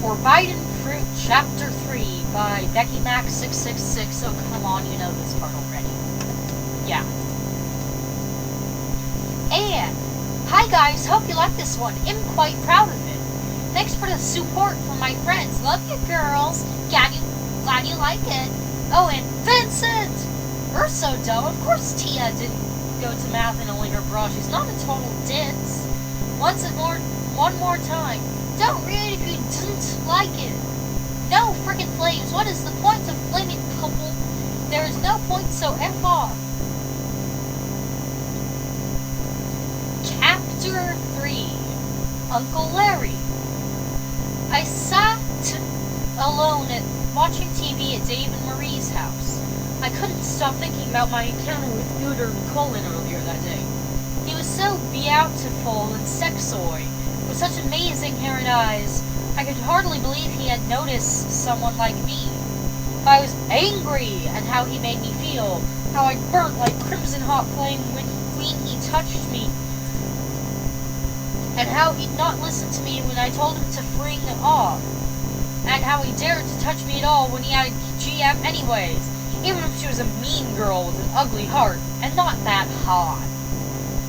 Forbiden Fruit Chapter 3 by Becky Mac 666. Oh, come on, you know this part already. Yeah. And, hi guys, hope you like this one. I'm quite proud of it. Thanks for the support from my friends. Love you, girls. Glad you like it. Oh, and Vincent! We're so dumb. Of course Tia didn't go to math and only her bra. She's not a total ditz. One more time. Don't read if you didn't like it. No frickin' flames. What is the point of flaming couple? There is no point, so F off. Chapter 3. Uncle Larry. I sat alone watching TV at Dave and Marie's house. I couldn't stop thinking about my encounter with Uter and Colin earlier that day. He was so beautiful and sexoid, with such amazing hair and eyes. I could hardly believe he had noticed someone like me. But I was angry at how he made me feel, how I burnt like crimson hot flame when he touched me, and how he'd not listened to me when I told him to fring off, and how he dared to touch me at all when he had a GM anyways, even if she was a mean girl with an ugly heart, and not that hot.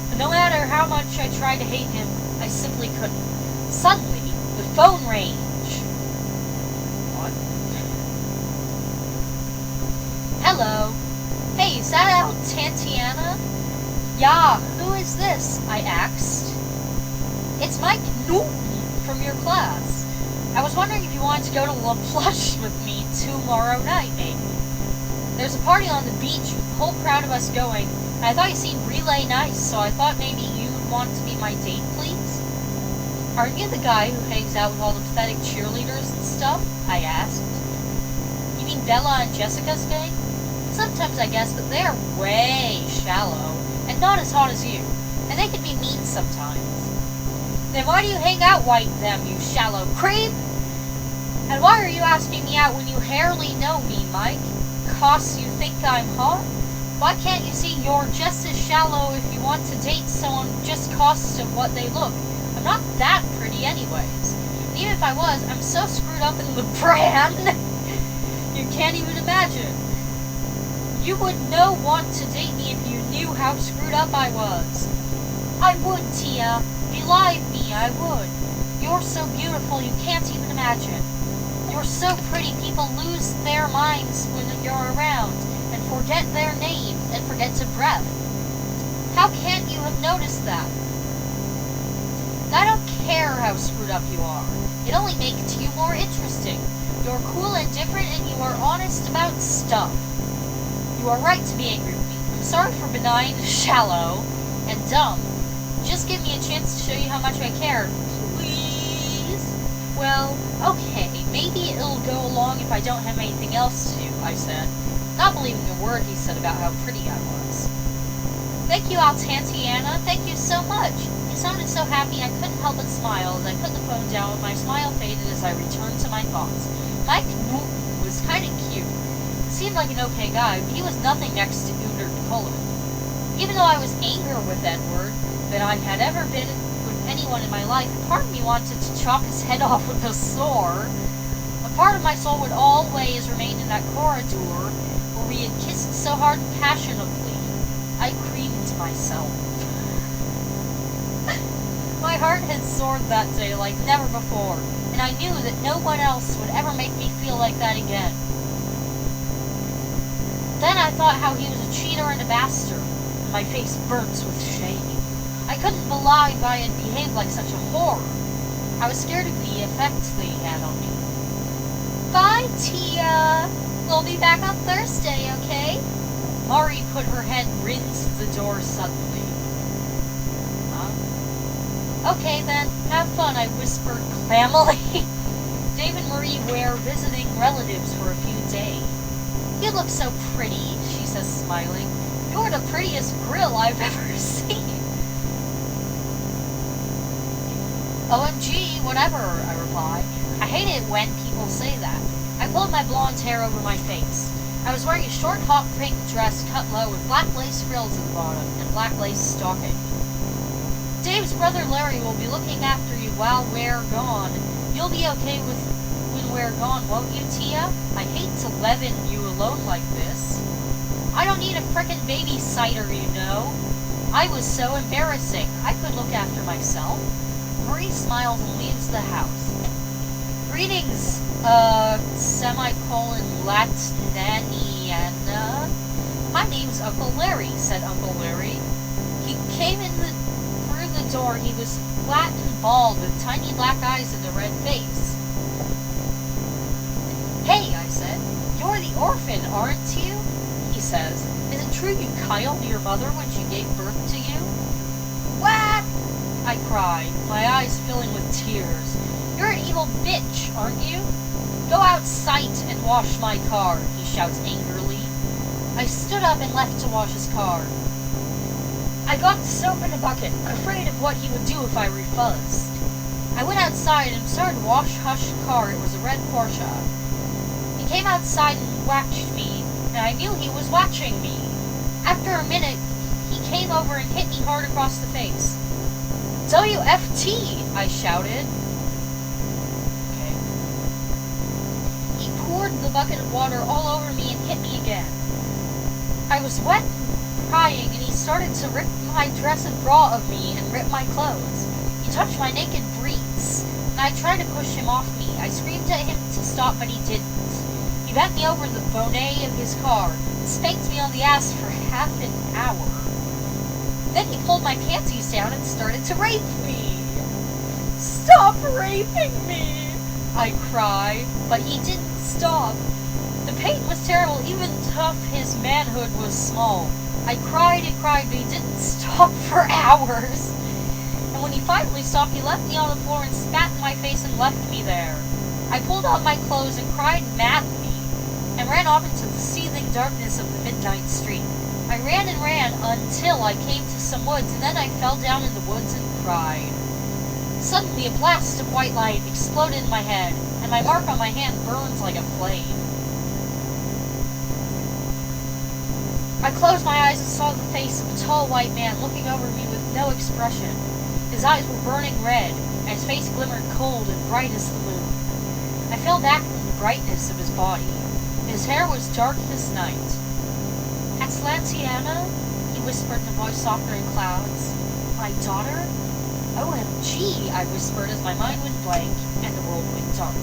But no matter how much I tried to hate him, I simply couldn't. Suddenly, the phone rang. What? Hello. Hey, is that out Tantiana? Yeah, who is this? I asked. It's Mike Newton from your class. I was wondering if you wanted to go to La Plush with me tomorrow night, maybe. There's a party on the beach with a whole crowd of us going, and I thought you seemed really nice, so I thought maybe you'd want to be my date, please? Aren't you the guy who hangs out with all the pathetic cheerleaders and stuff? I asked. You mean Bella and Jessica's gang? Sometimes, I guess, but they're way shallow, and not as hot as you, and they can be mean sometimes. Then why do you hang out with them, you shallow creep? And why are you asking me out when you hardly know me, Mike? 'Cause you think I'm hot? Why can't you see you're just as shallow if you want to date someone just 'cause of what they look? I'm not that pretty anyways. And even if I was, I'm so screwed up in the brand. You can't even imagine. You would no want to date me if you knew how screwed up I was. I would, Tia. Believe me, I would. You're so beautiful you can't even imagine. You're so pretty people lose their minds when you're around, and forget their names, and forget to breath. How can't you have noticed that? I don't care how screwed up you are. It only makes you more interesting. You're cool and different, and you are honest about stuff. You are right to be angry with me. I'm sorry for benign, shallow, and dumb. Just give me a chance to show you how much I care. Please? Well, okay, maybe it'll go along if I don't have anything else to do, I said, not believing a word he said about how pretty I was. Thank you, Altantiana. Thank you so much. He sounded so happy I couldn't help but smile as I put the phone down, and my smile faded as I returned to my thoughts. Mike Newton was kind of cute. Seemed like an okay guy, but he was nothing next to Uter and Colin. Even though I was angrier with Edward than I had ever been with anyone in my life, part of me wanted to chop his head off with a sword. A part of my soul would always remain in that corridor where we had kissed so hard and passionately. I creamed myself. My heart had soared that day like never before, and I knew that no one else would ever make me feel like that again. Then I thought how he was a cheater and a bastard, and my face burnt with shame. I couldn't believe I had behaved like such a whore. I was scared of the effect they had on me. Bye, Tia. We'll be back on Thursday, okay? Mari put her head into the door suddenly. Huh? Okay then, have fun, I whispered clammily. Dave and Marie were visiting relatives for a few days. You look so pretty, she says, smiling. You're the prettiest grill I've ever seen. OMG, whatever, I reply. I hate it when people say that. I pulled my blonde hair over my face. I was wearing a short, hot pink dress cut low with black lace frills at the bottom and black lace stockings. Dave's brother Larry will be looking after you while we're gone. You'll be okay with somewhere gone, won't you, Tia? I hate to leaven you alone like this. I don't need a frickin' babysitter, you know. I was so embarrassing. I could look after myself. Marie smiles and leaves the house. Greetings, Latnaniana. My name's Uncle Larry, said Uncle Larry. He came through the door. He was flat and bald with tiny black eyes and a red face. Hey, I said, you're the orphan, aren't you? He says, is it true you killed your mother when she gave birth to you? What? I cried, my eyes filling with tears. You're an evil bitch, aren't you? Go outside and wash my car, he shouts angrily. I stood up and left to wash his car. I got the soap in a bucket, afraid of what he would do if I refuzzed. I went outside and started to wash Hush's car. It was a red Porsche. He came outside and watched me, and I knew he was watching me. After a minute, he came over and hit me hard across the face. WFT, I shouted. Okay. He poured the bucket of water all over me and hit me again. I was wet and crying, and he started to rip my dress and bra of me and rip my clothes. He touched my naked breasts, and I tried to push him off me. I screamed at him to stop, but he didn't. He bent me over the bonnet of his car and spanked me on the ass for half an hour. Then he pulled my panties down and started to rape me. Stop raping me, I cried, but he didn't stop. The pain was terrible, even though his manhood was small. I cried and cried, but he didn't stop for hours. And when he finally stopped, he left me on the floor and spat in my face and left me there. I pulled out my clothes and cried madly, and ran off into the seething darkness of the midnight street. I ran and ran until I came to some woods, and then I fell down in the woods and cried. Suddenly, a blast of white light exploded in my head, and my mark on my hand burned like a flame. I closed my eyes and saw the face of a tall white man looking over me with no expression. His eyes were burning red, and his face glimmered cold and bright as the moon. I fell back from the brightness of his body. His hair was dark as night. Atlantiana, he whispered in a voice softer in clouds. My daughter? OMG, I whispered as my mind went blank and the world went dark.